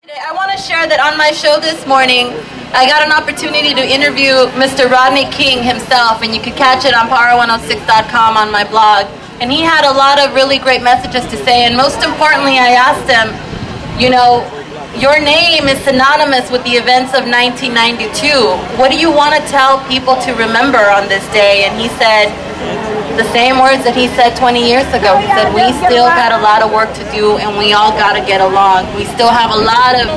I want to share that on my show this morning, I got an opportunity to interview Mr. Rodney King himself, and you could catch it on power106.com on my blog. And he had a lot of really great messages to say, and most importantly, I asked him, you know, your name is synonymous with the events of 1992. What do you want to tell people to remember on this day? And he said the same words that he said 20 years ago. He said, we still got a lot of work to do, and we all got to get along. We still have a lot of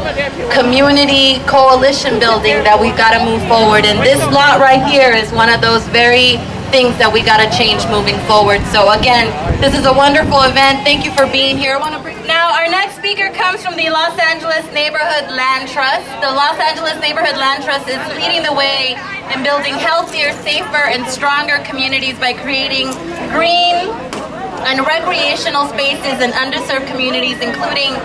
community coalition building that we've got to move forward. And this lot right here is one of those very things that we got to change moving forward. So again, this is a wonderful event. Thank you for being here. Now, our next speaker comes from the Los Angeles Neighborhood Land Trust. The Los Angeles Neighborhood Land Trust is leading the way in building healthier, safer, and stronger communities by creating green and recreational spaces in underserved communities, including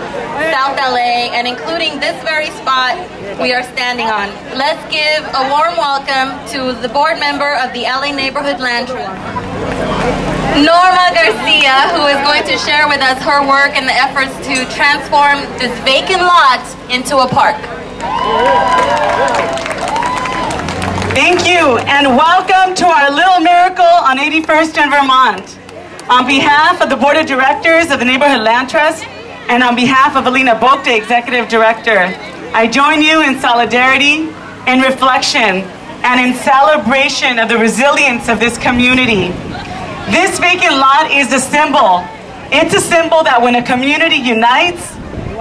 South LA, and including this very spot we are standing on. Let's give a warm welcome to the board member of the LA Neighborhood Land Trust, Norma Garcia, who is going to share with us her work and the efforts to transform this vacant lot into a park. Thank you, and welcome to our little miracle on 81st and Vermont. On behalf of the Board of Directors of the Neighborhood Land Trust, and on behalf of Alina Bokte, Executive Director, I join you in solidarity, in reflection, and in celebration of the resilience of this community. This vacant lot is a symbol. It's a symbol that when a community unites,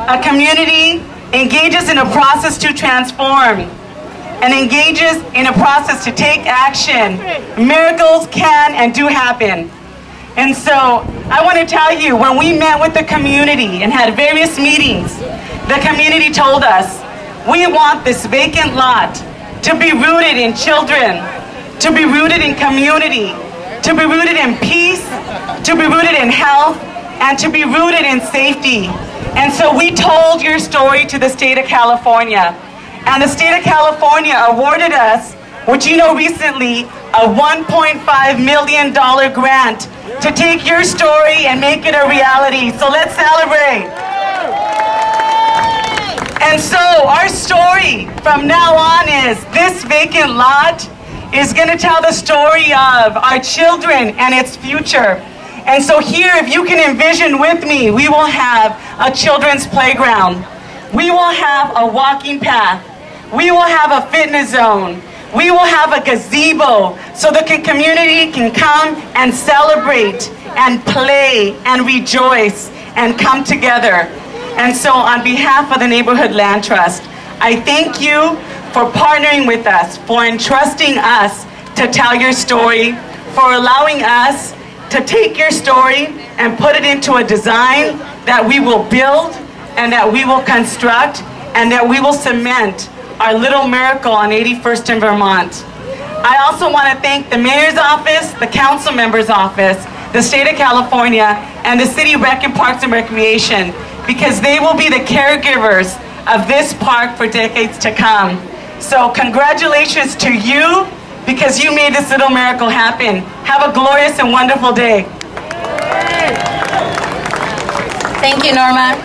a community engages in a process to transform, and engages in a process to take action, miracles can and do happen. And so I want to tell you, when we met with the community and had various meetings, the community told us, we want this vacant lot to be rooted in children, to be rooted in community, to be rooted in peace, to be rooted in health, and to be rooted in safety. And so we told your story to the state of California. And the state of California awarded us, which you know recently, a $1.5 million grant to take your story and make it a reality. So let's celebrate. And so our story from now on is this vacant lot is going to tell the story of our children and its future. And so here, if you can envision with me, we will have a children's playground. We will have a walking path. We will have a fitness zone. We will have a gazebo so the community can come and celebrate and play and rejoice and come together. And so on behalf of the Neighborhood Land Trust, I thank you for partnering with us, for entrusting us to tell your story, for allowing us to take your story and put it into a design that we will build and that we will construct and that we will cement our little miracle on 81st and Vermont. I also want to thank the mayor's office, the council member's office, the state of California, and the City Rec and Parks and Recreation, because they will be the caregivers of this park for decades to come. So congratulations to you, because you made this little miracle happen. Have a glorious and wonderful day. Thank you, Norma.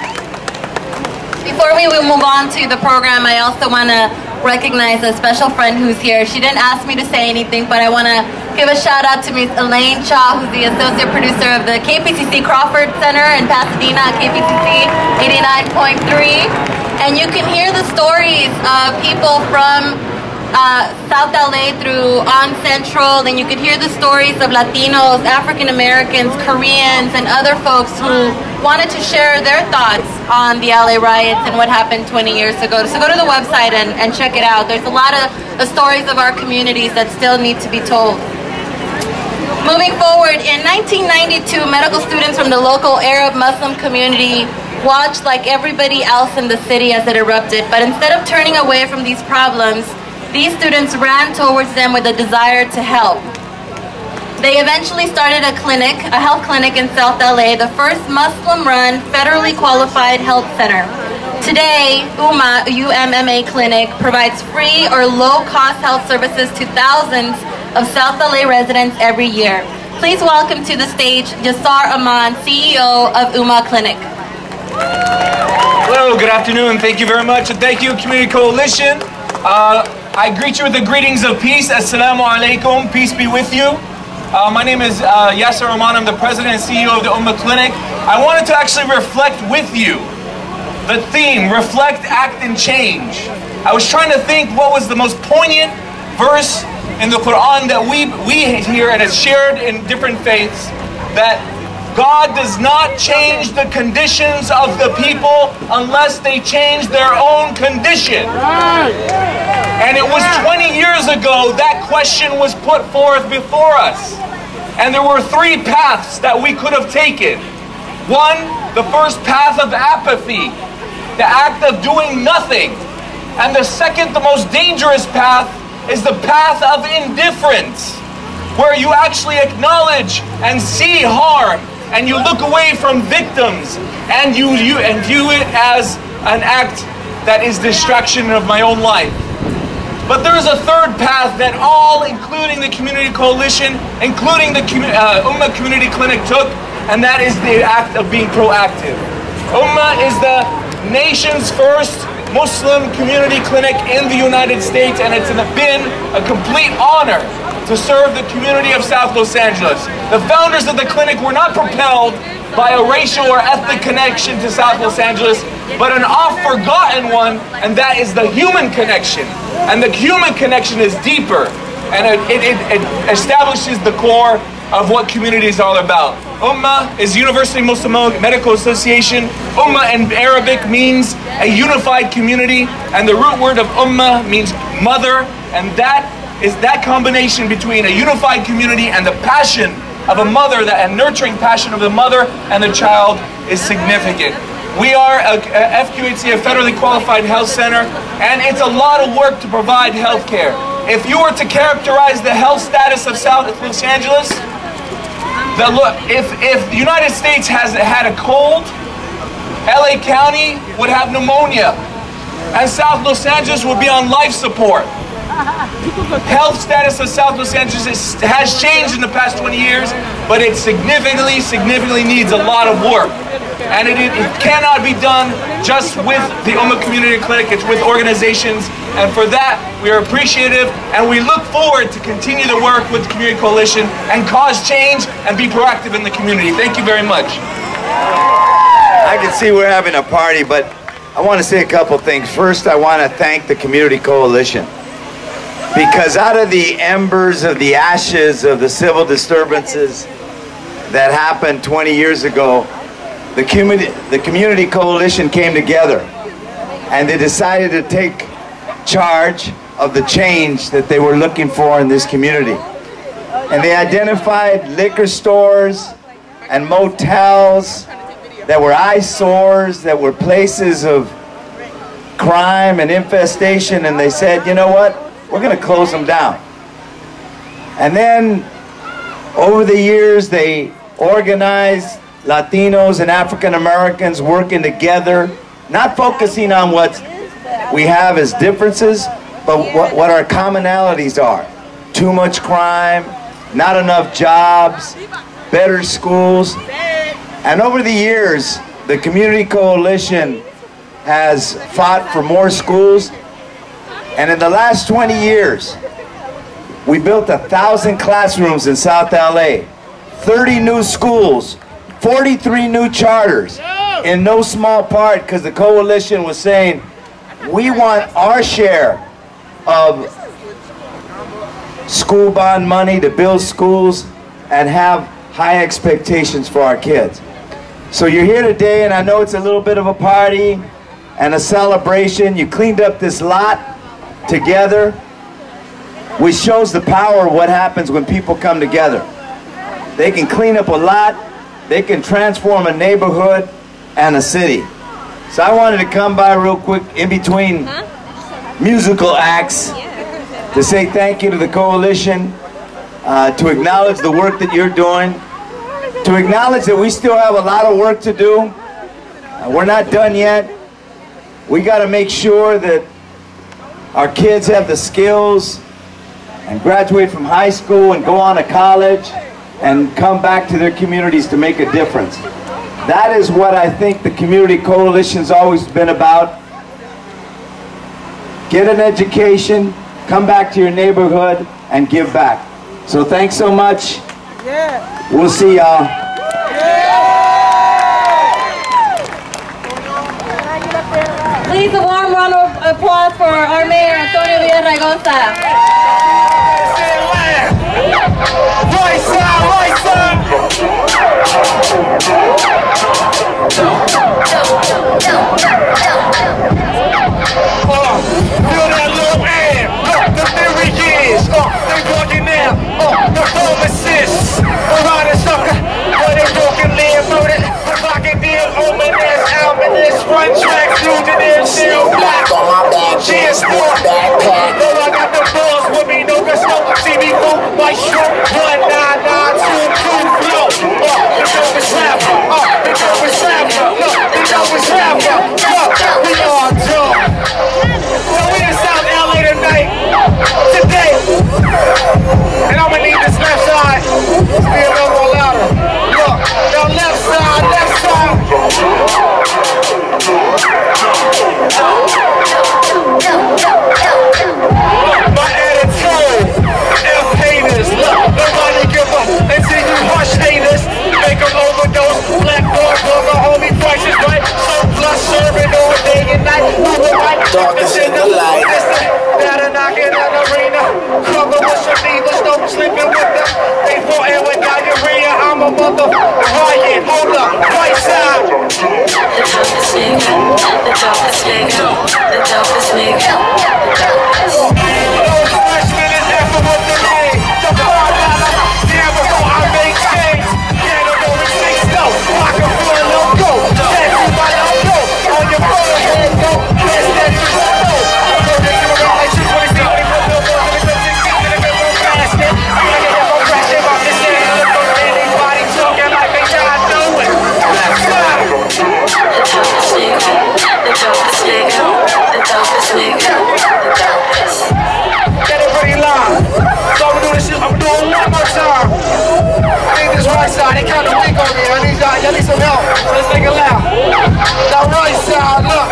Before we move on to the program, I also want to recognize a special friend who's here. She didn't ask me to say anything, but I want to give a shout out to Ms. Elaine Shaw, who's the associate producer of the KPCC Crawford Center in Pasadena, KPCC 89.3. And you can hear the stories of people from South LA through On Central, and you could hear the stories of Latinos, African Americans, Koreans, and other folks who wanted to share their thoughts on the LA riots and what happened 20 years ago. So go to the website and check it out. There's a lot of the stories of our communities that still need to be told. Moving forward, in 1992, medical students from the local Arab Muslim community watched like everybody else in the city as it erupted, but instead of turning away from these problems, these students ran towards them with a desire to help. They eventually started a clinic, a health clinic in South LA, the first Muslim-run, federally qualified health center. Today, UMA Clinic provides free or low-cost health services to thousands of South LA residents every year. Please welcome to the stage Yasar Aman, CEO of OMA Clinic. Hello, good afternoon. Thank you very much. And thank you, Community Coalition. I greet you with the greetings of peace. Assalamu alaikum. Peace be with you. My name is Yasser Rahman. I'm the president and CEO of the OMA Clinic. I wanted to actually reflect with you the theme, reflect, act, and change. I was trying to think what was the most poignant verse in the Quran that we hear and it's shared in different faiths, that God does not change the conditions of the people unless they change their own condition. And it was 20 years ago that question was put forth before us. And there were three paths that we could have taken. One, the first path of apathy, the act of doing nothing. And the second, the most dangerous path, is the path of indifference, where you actually acknowledge and see harm, and you look away from victims, and you view it as an act that is distraction of my own life. But there is a third path that all, including the Community Coalition, including the OMA Community Clinic took, and that is the act of being proactive. OMA is the nation's first Muslim community clinic in the United States, and it's been a complete honor to serve the community of South Los Angeles. The founders of the clinic were not propelled by a racial or ethnic connection to South Los Angeles, but an oft-forgotten one, and that is the human connection. And the human connection is deeper, and it establishes the core of what community is all about. Ummah is University Muslim Medical Association. Ummah in Arabic means a unified community, and the root word of ummah means mother, and that is that combination between a unified community and the passion of a mother, that a nurturing passion of the mother and the child, is significant. We are a FQHC, a federally qualified health center, and it's a lot of work to provide health care. If you were to characterize the health status of South Los Angeles, if the United States has had a cold, L.A. County would have pneumonia, and South Los Angeles would be on life support. Health status of South Los Angeles has changed in the past 20 years, but it significantly needs a lot of work. And it cannot be done just with the OMA Community Clinic, it's with organizations. And for that, we are appreciative, and we look forward to continue to work with the Community Coalition and cause change and be proactive in the community. Thank you very much. I can see we're having a party, but I want to say a couple things. First, I want to thank the Community Coalition, because out of the embers of the ashes of the civil disturbances that happened 20 years ago, the Community Coalition came together, and they decided to take charge of the change that they were looking for in this community. And they identified liquor stores and motels that were eyesores, that were places of crime and infestation, and they said, you know what, we're going to close them down. And then over the years they organized Latinos and African Americans working together, not focusing on what we have as differences, but what our commonalities are. Too much crime, not enough jobs, better schools. And over the years, the Community Coalition has fought for more schools. And in the last 20 years, we built 1,000 classrooms in South LA, 30 new schools, 43 new charters, in no small part because the coalition was saying, we want our share of school bond money to build schools and have high expectations for our kids. So you're here today, and I know it's a little bit of a party and a celebration. You cleaned up this lot together, which shows the power of what happens when people come together. They can clean up a lot, they can transform a neighborhood and a city. So I wanted to come by real quick in between musical acts to say thank you to the coalition, to acknowledge the work that you're doing, to acknowledge that we still have a lot of work to do. We're not done yet. We got to make sure that our kids have the skills and graduate from high school and go on to college and come back to their communities to make a difference. That is what I think the Community Coalition's always been about. Get an education, come back to your neighborhood, and give back. So thanks so much. We'll see y'all. Please, a warm round of applause for our mayor, Antonio Villaraigosa. Right side, right side. Feel that little air. The theory is. They walking now. The pharmacists. Around the sucker. Where they broken live through it. If I can deal ominous, ominous. One track, fugitive, still black. Cheers, sport. Though I got the balls with me, no guess no. See me move, my shrimp. 19922 flow. The dope is rapper. The dope is rapper. The dope is rapper. We are dope. So we in South LA tonight. Today. And I'ma need this left side. Let's be a little more louder. Look, the left side, left side. My attitude, F haters, look, nobody give up until you hush haters, make them overdose, black dog, burger, homie, prices right, surplus, serving all day and night, moving right, darkness in the light, that'll knock it on the arena, cover with some divas, no sleeping with them, they fought in with diarrhea, I'm a mother, riot, hold up, right side. The dopest nigga, the dopest nigga. Those freshmen is effing with the name. The $4, damn before I make change. Can't go with 6 though. I can feel a logo. That's my logo. On your forehead, go. Best that you don't know. I'm going to give around like 220 when they put billboards in the 16 and the middle basket. I'm going to get more crashing off the city. Look for anybody talking like they not doing. Left side. The dopest nigga. The dopest nigga. The dopest nigga. The dopest. Get it pretty loud. So I'm gonna do this shit. I'm gonna do it one more time. I need this right side. They kind of weak on me. I need y'all. Y'all need some help. So let's make it loud. The right side. Look.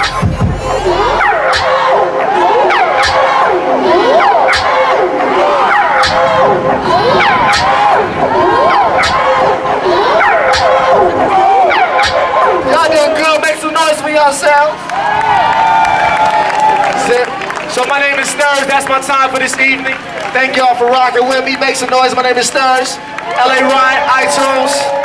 Y'all doing good. Make some noise for yourselves. So my name is Stirs. That's my time for this evening. Thank y'all for rocking with me. Make some noise. My name is Stirs. LA Ryan, iTunes.